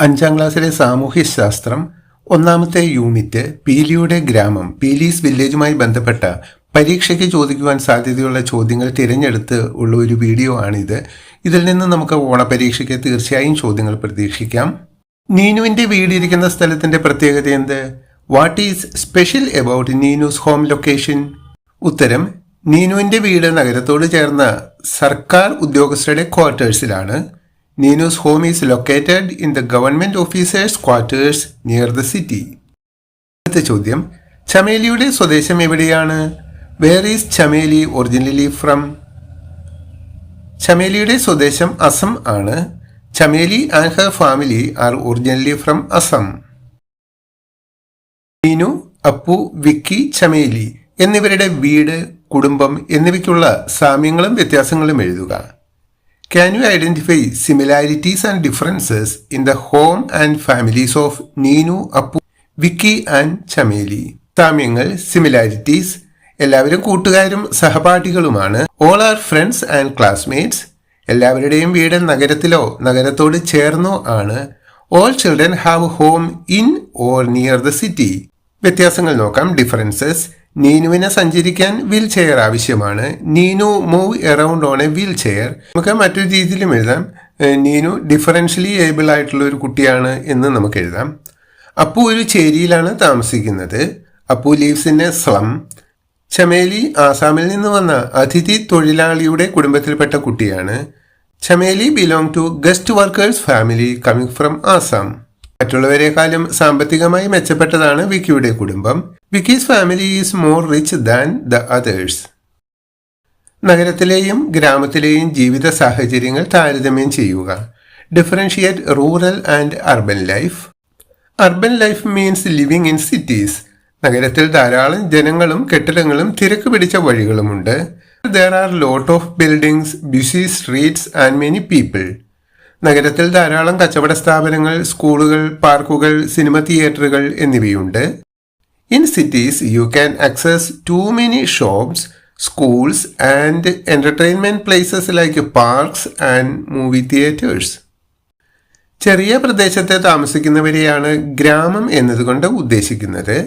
അഞ്ചാം ക്ലാസ്സിലെ സാമൂഹ്യശാസ്ത്രം ഒന്നാമത്തെ യൂണിറ്റ് പീലിയുടെ ഗ്രാമം പീലീസ് വില്ലേജുമായി ബന്ധപ്പെട്ട പരീക്ഷയ്ക്ക് ചോദിക്കുവാൻ സാധ്യതയുള്ള ചോദ്യങ്ങൾ തിരഞ്ഞെടുത്ത് ഉള്ള ഒരു വീഡിയോ ആണിത്. ഇതിൽ നിന്ന് നമുക്ക് ഓണപരീക്ഷയ്ക്ക് തീർച്ചയായും ചോദ്യങ്ങൾ പ്രതീക്ഷിക്കാം. നീനുവിൻ്റെ വീടിരിക്കുന്ന സ്ഥലത്തിൻ്റെ പ്രത്യേകത എന്ത്? What is special about Neenu's home location? ഉത്തരം, നീനുവിൻ്റെ വീട് നഗരത്തോട് ചേർന്ന സർക്കാർ ഉദ്യോഗസ്ഥരുടെ ക്വാർട്ടേഴ്സിലാണ്. Ninu's home is located in the government officers' quarters near the city. അടുത്ത ചോദ്യം, ചമേലിയുടെ സ്വദേശം എവിടെയാണ്? Where is Chameli originally from? ചമേലിയുടെ സ്വദേശം അസം ആണ്. Chameli and her family are originally from Assam. Neenu, Appu, Vicky, Chameli എന്നിവരുടെ വീട്, കുടുംബം എന്നിവയ്ക്കുള്ള സാമ്യങ്ങളും വ്യത്യാസങ്ങളും എഴുതുക. Can you identify similarities and differences in the home and families of Neenu, Appu, Vicky and Chameli? സാമ്യങ്ങൾ, സിമിലാരിറ്റീസ്, എല്ലാവരും കൂട്ടുകാരും സഹപാഠികളുമാണ്. All are friends and classmates. എല്ലാവരുടെയും വീട് നഗരത്തിലോ നഗരത്തോട് ചേർന്നോ ആണ്. All children have home in or near the city. വ്യത്യാസങ്ങൾ നോക്കാം. Differences, നീനുവിനെ സഞ്ചരിക്കാൻ wheel chair ആവശ്യമാണ്. Neenu move around on A wheel chair. നമുക്ക് മറ്റൊരു രീതിയിലും എഴുതാം. നീനു ഡിഫറൻഷ്യലി ഏബിൾ ആയിട്ടുള്ള ഒരു കുട്ടിയാണ് എന്ന് നമുക്ക് എഴുതാം. അപ്പു ഒരു ചേരിയിലാണ് താമസിക്കുന്നത്. Appu lives in a slum. Chameli ആസാമിൽ നിന്ന് വന്ന അതിഥി തൊഴിലാളിയുടെ കുടുംബത്തിൽപ്പെട്ട കുട്ടിയാണ്. Chameli belong to guest workers family coming from Assam. മറ്റുള്ളവരെക്കാളും സാമ്പത്തികമായി മെച്ചപ്പെട്ടതാണ് വിക്കിയുടെ കുടുംബം. Vicky's family is more rich than the others. നഗരത്തിലെയും ഗ്രാമത്തിലെയും ജീവിത സാഹചര്യങ്ങൾ താരതമ്യം ചെയ്യുക. Differentiate rural and urban life. Urban life means living in cities. നഗരത്തിൽ ധാരാളം ജനങ്ങളും കെട്ടിടങ്ങളും തിരക്ക് പിടിച്ച വഴികളുമുണ്ട്. There are lot of buildings, busy streets and many people. നഗരത്തിൽ ധാരാളം കച്ചവട സ്ഥാപനങ്ങൾ, സ്കൂളുകൾ, പാർക്കുകൾ, സിനിമ തിയേറ്ററുകൾ എന്നിവയുണ്ട്. In cities, you can access too many shops, schools and entertainment places like parks and movie theaters. ചെറിയ പ്രദേശത്തെ താമസിക്കുന്നവരെയാണ് ഗ്രാമം എന്നതുകൊണ്ട് ഉദ്ദേശിക്കുന്നത്.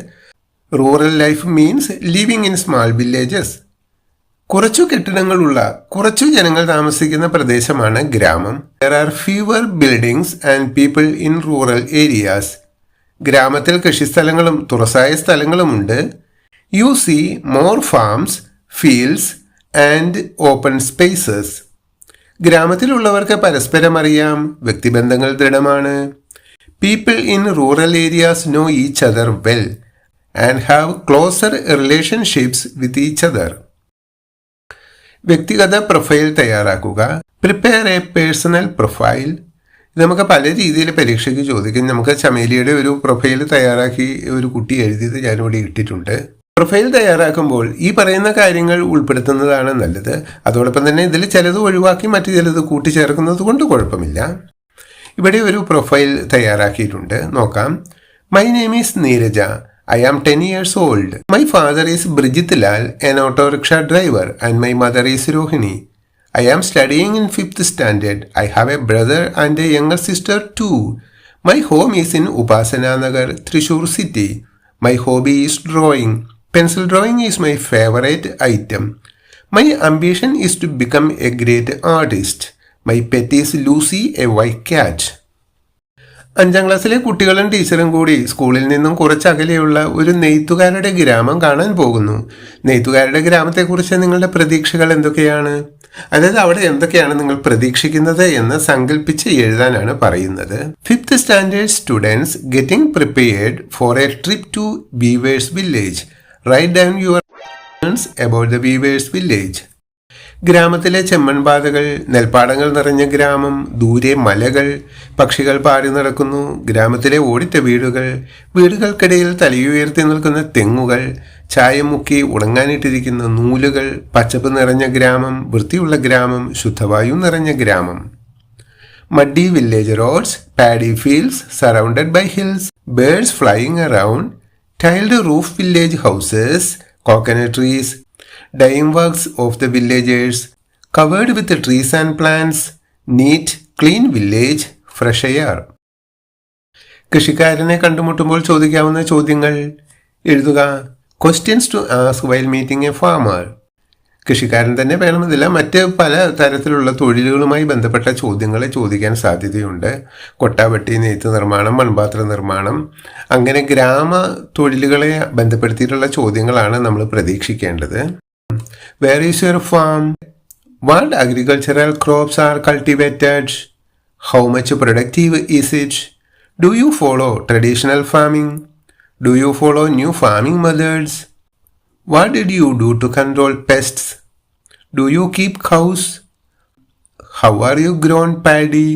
Rural life means living in small villages. കുറച്ചു കെട്ടിടങ്ങളുള്ള കുറച്ചു ജനങ്ങൾ താമസിക്കുന്ന പ്രദേശമാണ് ഗ്രാമം. There are fewer buildings and people in rural areas. ഗ്രാമത്തിൽ കൃഷിസ്ഥലങ്ങളും തുറസായ സ്ഥലങ്ങളുമുണ്ട്. You see more farms, fields and open spaces. ഗ്രാമത്തിലുള്ളവർക്ക് പരസ്പരം അറിയാം, വ്യക്തിബന്ധങ്ങൾ ദൃഢമാണ്. People in rural areas know each other well and have closer relationships with each other. വ്യക്തിഗത പ്രൊഫൈൽ തയ്യാറാക്കുക. Prepare a personal profile. ഇത് നമുക്ക് പല രീതിയിൽ പരീക്ഷയ്ക്ക് ചോദിക്കും. നമുക്ക് ചമേലിയുടെ ഒരു പ്രൊഫൈൽ തയ്യാറാക്കി ഒരു കുട്ടി എഴുതിയത് ഞാനിവിടെ ഇട്ടിട്ടുണ്ട്. പ്രൊഫൈൽ തയ്യാറാക്കുമ്പോൾ ഈ പറയുന്ന കാര്യങ്ങൾ ഉൾപ്പെടുത്തുന്നതാണ് നല്ലത്. അതോടൊപ്പം തന്നെ ഇതിൽ ചിലത് ഒഴിവാക്കി മറ്റു ചിലത് കൂട്ടിച്ചേർക്കുന്നത് കൊണ്ട് കുഴപ്പമില്ല. ഇവിടെ ഒരു പ്രൊഫൈൽ തയ്യാറാക്കിയിട്ടുണ്ട്, നോക്കാം. My name is Neeraja. I am 10 years old. My father is Brijit Lal, an auto rickshaw driver, and my mother is Rohini. I am studying in 5th standard. I have a brother and a younger sister too. My home is in Upasana Nagar, Thrissur city. My hobby is drawing. Pencil drawing is my favorite item. My ambition is to become a great artist. My pet is Lucy, a white cat. അഞ്ചാം ക്ലാസ്സിലെ കുട്ടികളും ടീച്ചറും കൂടി സ്കൂളിൽ നിന്നും കുറച്ചകലെയുള്ള ഒരു നെയ്ത്തുകാരുടെ ഗ്രാമം കാണാൻ പോകുന്നു. നെയ്ത്തുകാരുടെ ഗ്രാമത്തെക്കുറിച്ച് നിങ്ങളുടെ പ്രതീക്ഷകൾ എന്തൊക്കെയാണ്? അതായത് അവിടെ എന്തൊക്കെയാണ് നിങ്ങൾ പ്രതീക്ഷിക്കുന്നത് എന്ന് സങ്കല്പിച്ച് എഴുതാനാണ് പറയുന്നത്. 5th standard students getting prepared for a trip to weavers village. Right down your about the weavers village. ഗ്രാമത്തിലെ ചെമ്മൺപാതകൾ, നെൽപ്പാടങ്ങൾ നിറഞ്ഞ ഗ്രാമം, ദൂരെ മലകൾ, പക്ഷികൾ പാറി നടക്കുന്നു. ഗ്രാമത്തിലെ ഓടിട്ട വീടുകൾ, വീടുകൾക്കിടയിൽ തലയുയർത്തി നിൽക്കുന്ന തെങ്ങുകൾ, ചായം മുക്കി ഉണങ്ങാനിട്ടിരിക്കുന്ന നൂലുകൾ, പച്ചപ്പ് നിറഞ്ഞ ഗ്രാമം, വൃത്തിയുള്ള ഗ്രാമം, ശുദ്ധവായു നിറഞ്ഞ ഗ്രാമം. Muddy village roads, paddy fields surrounded by hills, birds flying around, tiled roof village houses, coconut trees, dying works of the villagers, covered with trees and plants, neat, clean village, fresh air. കൃഷിക്കാരനെ കണ്ടുമുട്ടുമ്പോൾ ചോദിക്കാവുന്ന ചോദ്യങ്ങൾ എഴുതുക. Questions to ask while meeting a farmer. കൃഷിക്കാരൻ തന്നെ വേണമെന്നില്ല, മറ്റ് പല തരത്തിലുള്ള തൊഴിലുകളുമായി ബന്ധപ്പെട്ട ചോദ്യങ്ങളെ ചോദിക്കാൻ സാധ്യതയുണ്ട്. കൊട്ടാവട്ടി, നെയ്ത്ത് നിർമ്മാണം, മൺപാത്ര നിർമ്മാണം, അങ്ങനെ ഗ്രാമ തൊഴിലുകളെ ബന്ധപ്പെടുത്തിയിട്ടുള്ള ചോദ്യങ്ങളാണ് നമ്മൾ പ്രതീക്ഷിക്കേണ്ടത്. Where is your farm? What agricultural crops are cultivated? How much productive is it? Do you follow traditional farming? Do you follow new farming methods? What did you do to control pests? Do you keep cows? How are you grown paddy?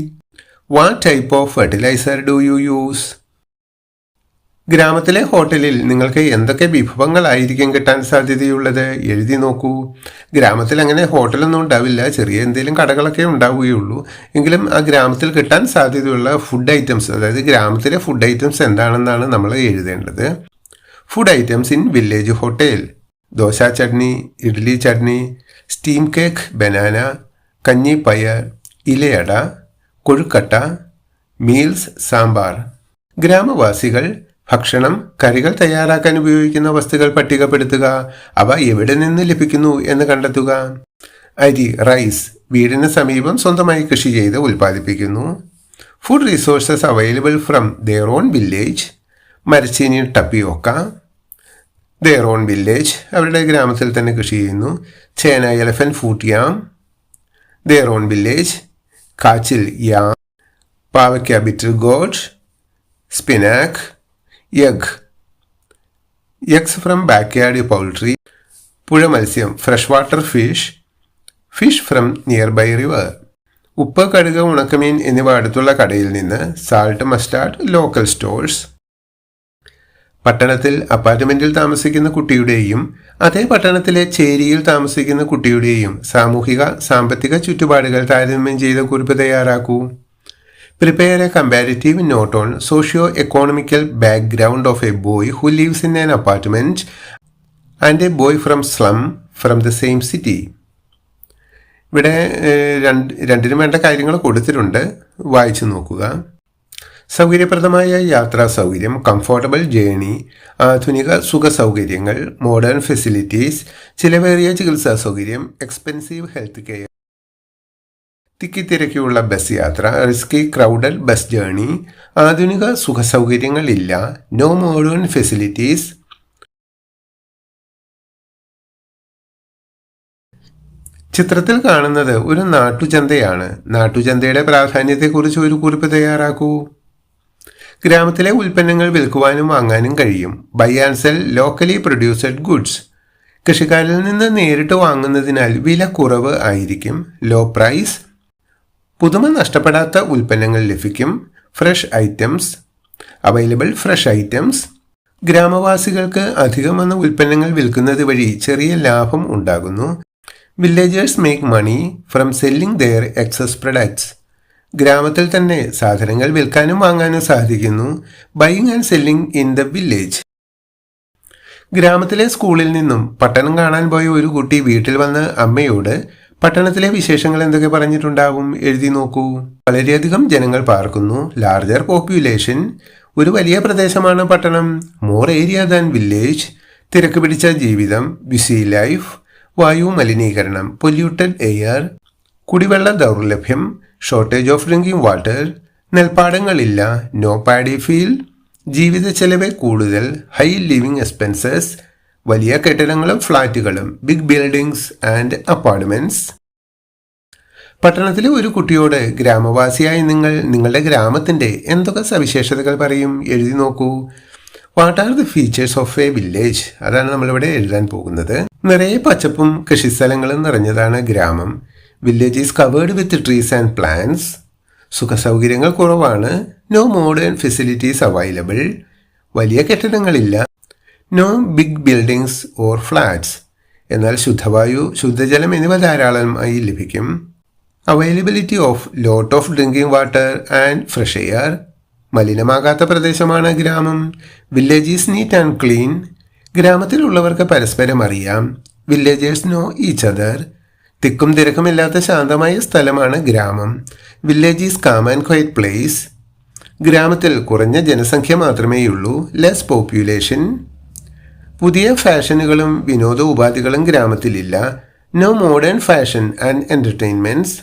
What type of fertilizer do you use? ഗ്രാമത്തിലെ ഹോട്ടലിൽ നിങ്ങൾക്ക് എന്തൊക്കെ വിഭവങ്ങളായിരിക്കും കിട്ടാൻ സാധ്യതയുള്ളത്? എഴുതി നോക്കൂ. ഗ്രാമത്തിൽ അങ്ങനെ ഹോട്ടലൊന്നും ഉണ്ടാവില്ല, ചെറിയ എന്തെങ്കിലും കടകളൊക്കെ ഉണ്ടാവുകയുള്ളൂ. എങ്കിലും ആ ഗ്രാമത്തിൽ കിട്ടാൻ സാധ്യതയുള്ള ഫുഡ് ഐറ്റംസ്, അതായത് ഗ്രാമത്തിലെ ഫുഡ് ഐറ്റംസ് എന്താണെന്നാണ് നമ്മൾ എഴുതേണ്ടത്. Food items in village hotel: dosa chutney, idli chutney, steam cake, banana, കഞ്ഞി പയർ, ഇലയട, കൊഴുക്കട്ട, മീൽസ്, സാമ്പാർ. ഗ്രാമവാസികൾ ഭക്ഷണം, കറികൾ തയ്യാറാക്കാൻ ഉപയോഗിക്കുന്ന വസ്തുക്കൾ പട്ടികപ്പെടുത്തുക. അവ എവിടെ നിന്ന് ലഭിക്കുന്നു എന്ന് കണ്ടെത്തുക. അരി, റൈസ്, വീടിന് സമീപം സ്വന്തമായി കൃഷി ചെയ്ത് ഉൽപ്പാദിപ്പിക്കുന്നു. Food resources available from their own village: മരച്ചീനി, ടപ്പിയോക്ക. ദെയർ ഓൺ വില്ലേജ്, അവരുടെ ഗ്രാമത്തിൽ തന്നെ കൃഷി ചെയ്യുന്നു. ചേന, elephant foot yam. Their own village. കാച്ചിൽ, യാം. പാവയ്ക്ക, bitter gourd. Spinach, egg. Eggs from backyard poultry. പുഴ മത്സ്യം, fresh water fish. Fish from nearby river. ഉപ്പ്, കടുക്, ഉണക്കമീൻ എന്നിവ അടുത്തുള്ള കടയിൽ നിന്ന്. Salt, mustard, local stores. പട്ടണത്തിൽ അപ്പാർട്ട്മെന്റിൽ താമസിക്കുന്ന കുട്ടിയുടെയും അതേ പട്ടണത്തിലെ ചേരിയിൽ താമസിക്കുന്ന കുട്ടിയുടെയും സാമൂഹിക സാമ്പത്തിക ചുറ്റുപാടുകൾ താരതമ്യം ചെയ്ത കുറിപ്പ് തയ്യാറാക്കൂ. Prepare a comparative note on socio economical background of a boy who lives in an apartment and a boy from slum from the same city. ഇവിടെ രണ്ടിനും വേണ്ട കാര്യങ്ങൾ കൊടുത്തിട്ടുണ്ട്, വായിച്ചു നോക്കുക. സൗകര്യപ്രദമായ യാത്രാ സൗകര്യം, കംഫോർട്ടബിൾ ജേണി, ആധുനിക സുഖ സൗകര്യങ്ങൾ, മോഡേൺ ഫെസിലിറ്റീസ്, ചിലവേറിയ ചികിത്സാ സൗകര്യം, എക്സ്പെൻസീവ് ഹെൽത്ത് കെയർ, തിക്കിത്തിരക്കിയുള്ള ബസ് യാത്ര, റിസ്കി ക്രൗഡഡ് ബസ് ജേണി, ആധുനിക സുഖ സൗകര്യങ്ങൾ ഇല്ല, നോ മോഡേൺ ഫെസിലിറ്റീസ്. ചിത്രത്തിൽ കാണുന്നത് ഒരു നാട്ടുചന്തയാണ്. നാട്ടുചന്തയുടെ പ്രാധാന്യത്തെക്കുറിച്ച് ഒരു കുറിപ്പ് തയ്യാറാക്കൂ. ഗ്രാമത്തിലെ ഉൽപ്പന്നങ്ങൾ വിൽക്കുവാനും വാങ്ങാനും കഴിയും. Buy and sell locally produced goods. കൃഷിക്കാരിൽ നിന്ന് നേരിട്ട് വാങ്ങുന്നതിനാൽ വില കുറവ് ആയിരിക്കും. Low price. പുതുമ നഷ്ടപ്പെടാത്ത ഉൽപ്പന്നങ്ങൾ ലഭിക്കും. Fresh items. Available fresh items. ഗ്രാമവാസികൾക്ക് അധികം വന്ന ഉൽപ്പന്നങ്ങൾ വിൽക്കുന്നത് വഴി ചെറിയ ലാഭം ഉണ്ടാകുന്നു. Villagers make money from selling their excess products. ഗ്രാമത്തിൽ തന്നെ സാധനങ്ങൾ വിൽക്കാനും വാങ്ങാനും സാധിക്കുന്നു. Buying and selling in the village. ഗ്രാമത്തിലെ സ്കൂളിൽ നിന്നും പട്ടണം കാണാൻ പോയ ഒരു കുട്ടി വീട്ടിൽ വന്ന് അമ്മയോട് പട്ടണത്തിലെ വിശേഷങ്ങൾ എന്തൊക്കെ പറഞ്ഞിട്ടുണ്ടാവും? എഴുതി നോക്കൂ. വളരെയധികം ജനങ്ങൾ പാർക്കുന്നു. ലാർജർ പോപ്യുലേഷൻ. ഒരു വലിയ പ്രദേശമാണ് പട്ടണം. More area than village. തിരക്ക് പിടിച്ച ജീവിതം. Busy life. വായു മലിനീകരണം. Polluted air. കുടിവെള്ള ദൗർലഭ്യം. Shortage of drinking water. നെൽപ്പാടങ്ങളില്ല. No paddy field. ജീവിത ചെലവ് കൂടുതൽ. High living expenses. വലിയ കെട്ടിടങ്ങളും ഫ്ലാറ്റുകളും. Big buildings and apartments. പട്ടണത്തിലെ ഒരു കുട്ടിയോട് ഗ്രാമവാസിയായി നിങ്ങൾ നിങ്ങളുടെ ഗ്രാമത്തിന്റെ എന്തൊക്കെ സവിശേഷതകൾ പറയും? എഴുതി നോക്കൂ. What are the features of a village? അതാണ് നമ്മളിവിടെ എഴുതാൻ പോകുന്നത്. നിറയെ പച്ചപ്പും കൃഷിസ്ഥലങ്ങളും നിറഞ്ഞതാണ് ഗ്രാമം. Village is covered with trees and plants. സുഖസൗകര്യങ്ങൾ കുറവാണ്. No modern facilities available. വലിയ കെട്ടിടങ്ങളില്ല. No big buildings or flats. എന്നാൽ ശുദ്ധവായു, ശുദ്ധജലം എന്നിവ ധാരാളമായി ലഭിക്കും. Availability of lot of drinking water and fresh air. മലിനമാകാത്ത പ്രദേശമാണ് ഗ്രാമം. Village is neat and clean. ഗ്രാമത്തിലുള്ളവർക്ക് പരസ്പരം അറിയാം. Villagers know each other. തിക്കും തിരക്കുമില്ലാത്ത ശാന്തമായ സ്ഥലമാണ് ഗ്രാമം. Village is calm and quiet place. ഗ്രാമത്തിൽ കുറഞ്ഞ ജനസംഖ്യ മാത്രമേയുള്ളൂ, ലെസ് പോപ്യുലേഷൻ. പുതിയ ഫാഷനുകളും വിനോദ ഉപാധികളും ഗ്രാമത്തിലില്ല. No modern fashion and entertainments.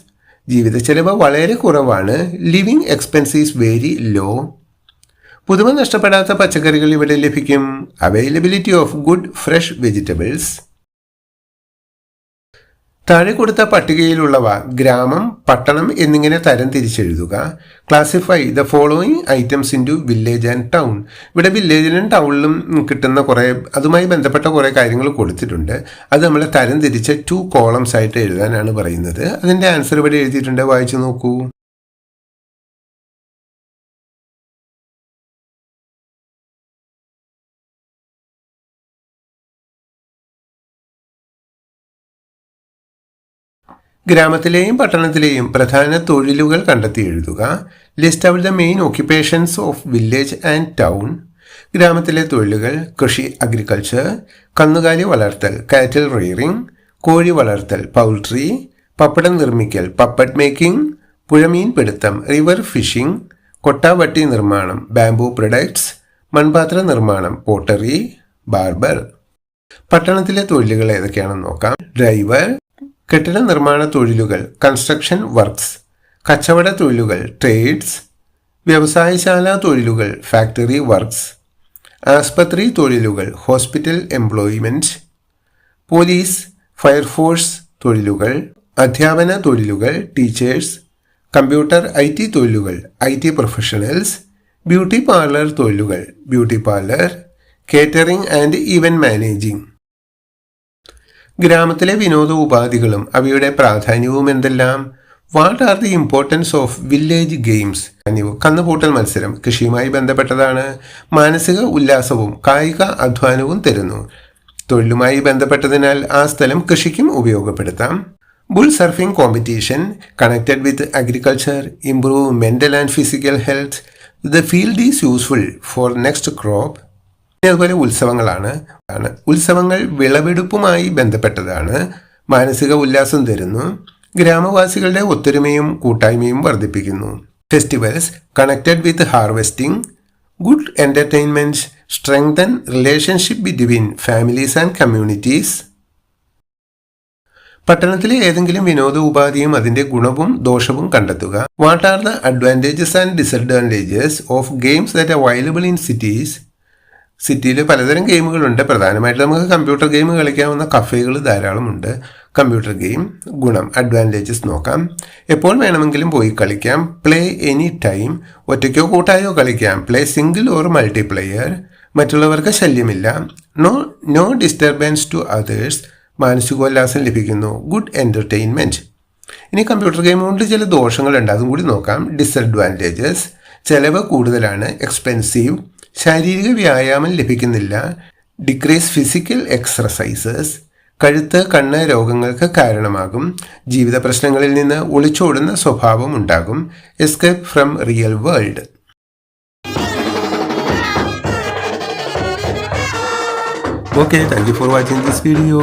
ജീവിത ചെലവ് വളരെ കുറവാണ്. Living expenses very low. പുതുമ നഷ്ടപ്പെടാത്ത പച്ചക്കറികൾ ഇവിടെ ലഭിക്കും. Availability of good fresh vegetables. താഴെ കൊടുത്ത പട്ടികയിലുള്ളവ ഗ്രാമം, പട്ടണം എന്നിങ്ങനെ തരം തിരിച്ചെഴുതുക. Classify the following items into village and town. ഇവിടെ വില്ലേജിലും ടൗണിലും കിട്ടുന്ന അതുമായി ബന്ധപ്പെട്ട കുറേ കാര്യങ്ങൾ കൊടുത്തിട്ടുണ്ട്. അത് നമ്മൾ തരം തിരിച്ച് 2 columns ആയിട്ട് എഴുതാനാണ് പറയുന്നത്. അതിൻ്റെ ആൻസർ ഇവിടെ എഴുതിയിട്ടുണ്ട്, വായിച്ചു നോക്കൂ. ഗ്രാമത്തിലെയും പട്ടണത്തിലെയും പ്രധാന തൊഴിലുകൾ കണ്ടെത്തി എഴുതുക. List out the main occupations of village and town. ഗ്രാമത്തിലെ തൊഴിലുകൾ: കൃഷി അഗ്രികൾച്ചർ, കന്നുകാലി വളർത്തൽ കാറ്റിൽ റെയറിംഗ്, കോഴി വളർത്തൽ പൗൾട്രി, പപ്പടം നിർമ്മിക്കൽ പപ്പഡ് മേക്കിംഗ്, പുഴമീൻ പിടുത്തം റിവർ ഫിഷിംഗ്, കൊട്ടാവട്ടി നിർമ്മാണം ബാംബൂ പ്രൊഡക്ട്സ്, മൺപാത്ര നിർമ്മാണം പോട്ടറി, ബാർബർ. പട്ടണത്തിലെ തൊഴിലുകൾ ഏതൊക്കെയാണെന്ന് നോക്കാം. ഡ്രൈവർ, കെട്ടിട നിർമ്മാണ തൊഴിലുകൾ കൺസ്ട്രക്ഷൻ വർക്ക്സ്, കച്ചവട തൊഴിലുകൾ ട്രേഡ്സ്, വ്യവസായശാല തൊഴിലുകൾ ഫാക്ടറി വർക്ക്സ്, ആസ്പത്രി തൊഴിലുകൾ ഹോസ്പിറ്റൽ എംപ്ലോയ്മെൻറ്റ്, പോലീസ് ഫയർഫോഴ്സ് തൊഴിലുകൾ, അധ്യാപന തൊഴിലുകൾ ടീച്ചേഴ്സ്, കമ്പ്യൂട്ടർ IT തൊഴിലുകൾ IT പ്രൊഫഷണൽസ്, ബ്യൂട്ടി പാർലർ തൊഴിലുകൾ beauty parlour, catering and event managing. ഗ്രാമത്തിലെ വിനോദ ഉപാധികളും അവയുടെ പ്രാധാന്യവും എന്തെല്ലാം? What are the importance of village games? കന്നുപൂട്ടൽ മത്സരം കൃഷിയുമായി ബന്ധപ്പെട്ടതാണ്. മാനസിക ഉല്ലാസവും കായിക അധ്വാനവും തരുന്നു. തൊഴിലുമായി ബന്ധപ്പെട്ടതിനാൽ ആ സ്ഥലം കൃഷിക്കും ഉപയോഗപ്പെടുത്താം. Bull surfing competition connected with agriculture, improve mental and physical health. The field is useful for next crop. അതുപോലെ ഉത്സവങ്ങളാണ്. ഉത്സവങ്ങൾ വിളവെടുപ്പുമായി ബന്ധപ്പെട്ടതാണ്. മാനസിക ഉല്ലാസം തരുന്നു. ഗ്രാമവാസികളുടെ ഒത്തൊരുമയും കൂട്ടായ്മയും വർദ്ധിപ്പിക്കുന്നു. Festivals connected with harvesting, good entertainment, strengthen relationship between families and communities. പട്ടണത്തിലെ ഏതെങ്കിലും വിനോദ ഉപാധിയും അതിൻ്റെ ഗുണവും ദോഷവും കണ്ടെത്തുക. What are the advantages and disadvantages of games that available in cities? സിറ്റിയിൽ പലതരം ഗെയിമുകളുണ്ട്. പ്രധാനമായിട്ട് നമുക്ക് കമ്പ്യൂട്ടർ ഗെയിം കളിക്കാവുന്ന കഫേകൾ ധാരാളമുണ്ട്. കമ്പ്യൂട്ടർ ഗെയിം ഗുണം അഡ്വാൻറ്റേജസ് നോക്കാം. എപ്പോൾ വേണമെങ്കിലും പോയി കളിക്കാം. Play any time. ഒറ്റയ്ക്കോ കൂട്ടായോ കളിക്കാം. Play single or multiplayer. മറ്റുള്ളവർക്ക് ശല്യമില്ല. No disturbance to others. മാനസികോല്ലാസം ലഭിക്കുന്നു. Good entertainment. ഇനി കമ്പ്യൂട്ടർ ഗെയിം കൊണ്ട് ചില ദോഷങ്ങളുണ്ട്, അതും കൂടി നോക്കാം. ഡിസഡ്വാൻറ്റേജസ്: ചെലവ് കൂടുതലാണ്, എക്സ്പെൻസീവ്. ശാരീരിക വ്യായാമം ലഭിക്കുന്നില്ല. Decrease physical exercises. കഴുത്ത് കണ്ണ് രോഗങ്ങൾക്ക് കാരണമാകും. ജീവിത പ്രശ്നങ്ങളിൽ നിന്ന് ഒളിച്ചോടുന്ന സ്വഭാവം ഉണ്ടാകും. Escape from real world. Okay, thank you for watching this video.